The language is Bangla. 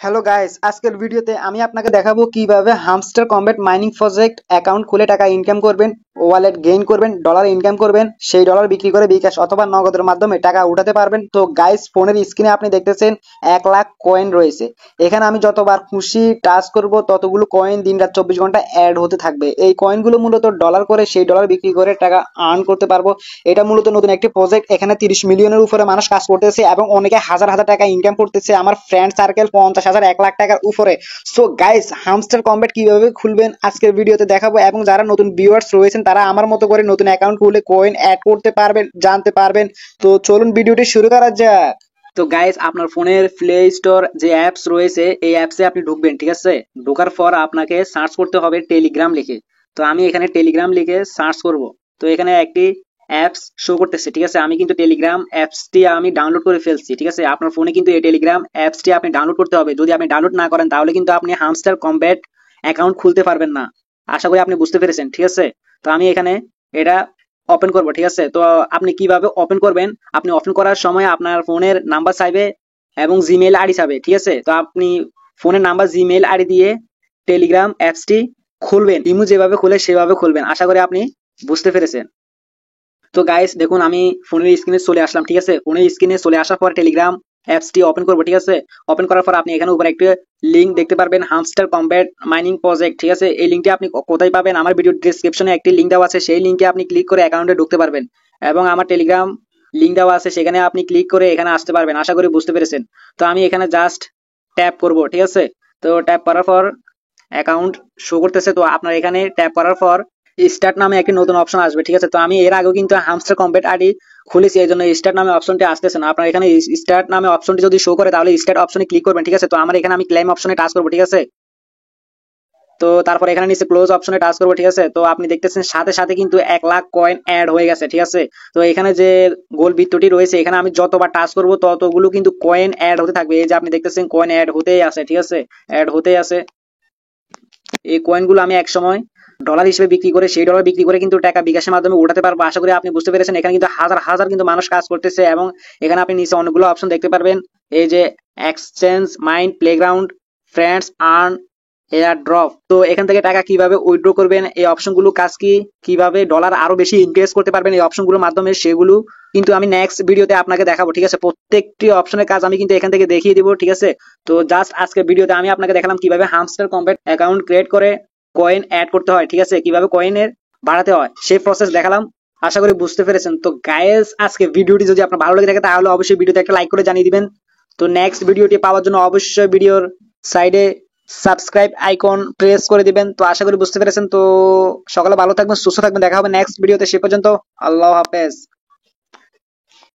হ্যালো গাইস, আজকের ভিডিওতে আমি আপনাকে দেখাবো কিভাবে hamster combat mining project account খুলে টাকা ইনকাম করবেন, ওয়ালেট গেইন করবেন, ডলার ইনকাম করবেন, সেই ডলার বিক্রি করে বিকাশ অথবা নগদের মাধ্যমে টাকা উঠাতে পারবেন। তো গাইস, ফোনের স্ক্রিনে আপনি দেখতেছেন 1 লাখ কয়েন রয়েছে। এখানে আমি যতবার খুশি টাচ করব ততগুলো কয়েন দিন রাত 24 ঘন্টা অ্যাড হতে থাকবে। এই কয়েনগুলো মূলত ডলার করে সেই ডলার বিক্রি করে টাকা আর্ন করতে পারবো। এটা মূলত নতুন একটি প্রজেক্ট। এখানে 30 মিলিয়নের উপরে মানুষ কাজ করতেছে এবং অনেকে হাজার হাজার টাকা ইনকাম করতেছে। আমার ফ্রেন্ড সার্কেল 50,000 1 লাখ টাকার উপরে। সো গাইস, হামস্টার কমব্যাট কিভাবে খুলবেন আজকের ভিডিওতে দেখাবো, এবং যারা নতুন ভিউয়ার্স রয়েছেন তারা আমার মতো করে নতুন অ্যাকাউন্ট খুলে কয়েন অ্যাড করতে পারবেন, জানতে পারবেন। তো চলুন ভিডিওটি শুরু করা যাক। তো গাইস, আপনার ফোনের প্লে স্টোর যে অ্যাপস রয়েছে এই অ্যাপসে আপনি ঢুকবেন, ঠিক আছে। ঢোকার পর আপনাকে সার্চ করতে হবে টেলিগ্রাম লিখে। তো আমি এখানে টেলিগ্রাম লিখে সার্চ করব। তো এখানে একটি অ্যাপস শো করতেছে, ঠিক আছে। আমি কিন্তু টেলিগ্রাম অ্যাপসটি আমি ডাউনলোড করে ফেলছি, ঠিক আছে। আপনার ফোনে কিন্তু এই টেলিগ্রাম অ্যাপসটি আপনি ডাউনলোড করতে হবে। যদি আপনি ডাউনলোড না করেন তাহলে কিন্তু আপনি হামস্টার কমব্যাট অ্যাকাউন্ট খুলতে পারবেন না। আশা করি আপনি বুঝতে পেরেছেন, ঠিক আছে। তো আমি এখানে এটা ওপেন করব, ঠিক আছে। তো আপনি কিভাবে ওপেন করবেন, আপনি ওপেন করার সময় আপনার ফোনের নাম্বার চাইবে এবং জিমেইল আইডি চাইবে, ঠিক আছে। তো আপনি ফোনের নাম্বার জিমেইল আইডি দিয়ে টেলিগ্রাম অ্যাপসটি খুলবেন। ইমু যেভাবে খুলে সেভাবে খুলবেন। আশা করি আপনি বুঝতে পেরেছেন। তো গাইস দেখুন, আমি ফোনের স্ক্রিনে চলে আসলাম, ঠিক আছে। ফোনের স্ক্রিনে চলে আসার পর টেলিগ্রাম অ্যাপসটি ওপেন করবো, ঠিক আছে। ওপেন করার পর আপনি এখানে উপরে একটা লিঙ্ক দেখতে পারবেন, হামস্টার কমব্যাট মাইনিং প্রজেক্ট, ঠিক আছে। এই লিঙ্কটি আপনি কোথায় পাবেন? আমার ভিডিও ডেসক্রিপশনে একটি লিঙ্ক দেওয়া আছে, সেই লিঙ্কে আপনি ক্লিক করে অ্যাকাউন্টে ঢুকতে পারবেন, এবং আমার টেলিগ্রাম লিঙ্ক দেওয়া আছে, সেখানে আপনি ক্লিক করে এখানে আসতে পারবেন। আশা করি বুঝতে পেরেছেন। তো আমি এখানে জাস্ট ট্যাপ করব, ঠিক আছে। তো ট্যাপ করার পর অ্যাকাউন্ট শো করতেছে। তো আপনার এখানে ট্যাপ করার পর স্টার্ট নামে একটি নতুন অপশন আসবে, ঠিক আছে। তো আমি এর আগেও কিন্তু হামস্টার কমব্যাট আইডি খুলেছি, এই জন্য স্টার্ট নামে অপশনটি আসতেছে না। আপনার এখানে স্টার্ট নামে অপশনটি যদি শো করে তাহলে স্টার্ট অপশনে ক্লিক করবেন, ঠিক আছে। তো আমার এখানে আমি ক্লেম অপশনে টাচ করবো, ঠিক আছে। তো তারপর এখানে নিচে ক্লোজ অপশনে টাচ করবো, ঠিক আছে। তো আপনি দেখতেছেন সাথে সাথে কিন্তু 1 লাখ কয়েন অ্যাড হয়ে গেছে, ঠিক আছে। তো এখানে যে গোল বৃত্তটি রয়েছে এখানে আমি যতবার টাচ করবো ততগুলো কিন্তু কয়েন অ্যাড হতে থাকবে। এই যে আপনি দেখতেছেন কয়েন অ্যাড হতেই আছে, ঠিক আছে, অ্যাড হতেই আছে। এই কয়েনগুলো আমি এক সময় ডলার হিসেবে বিক্রি করে সেই ডলার বিক্রি করে কিন্তু টাকা বিকাশের মাধ্যমে উঠাতে পারবো। আশা করি আপনি বুঝতে পেরেছেন। এখানে কিন্তু হাজার হাজার কিন্তু মানুষ কাজ করতেছে, এবং এখানে আপনি নিচে অনেকগুলো অপশন দেখতে পারবেন। এই যে exchange, mind, playground, friends, earn, air drop. তো এখান থেকে টাকা কিভাবে উইথড্র করবেন, এই অপশনগুলো কাজ কি, কিভাবে ডলার আরো বেশি ইনক্রিজ করতে পারবেন এই অপশনগুলোর মাধ্যমে, সেগুলো কিন্তু আমি নেক্সট ভিডিওতে আপনাকে দেখাবো, ঠিক আছে। প্রত্যেকটি অপশনের কাজ আমি কিন্তু এখান থেকে দেখিয়ে দিব, ঠিক আছে। তো জাস্ট আজকের ভিডিওতে আমি আপনাকে দেখালাম কিভাবে হামস্টার কমব্যাট অ্যাকাউন্ট ক্রিয়েট করে কয়েন অ্যাড করতে হয়, ঠিক আছে, কিভাবে কয়েনের বাড়াতে হয় সেই প্রসেস দেখালাম। আশা করি বুঝতে পেরেছেন। তো গাইস, আজকে ভিডিওটি যদি আপনার ভালো লাগে থাকে তাহলে অবশ্যই ভিডিওতে একটা লাইক করে জানিয়ে দিবেন। তো নেক্সট ভিডিওটি পাওয়ার জন্য অবশ্যই ভিডিওর সাইডে সাবস্ক্রাইব আইকন প্রেস করে দিবেন। তো আশা করি বুঝতে পেরেছেন। তো সকালে ভালো থাকবেন, সুস্থ থাকবেন, দেখা হবে নেক্সট ভিডিওতে। সে পর্যন্ত আল্লাহ হাফেজ।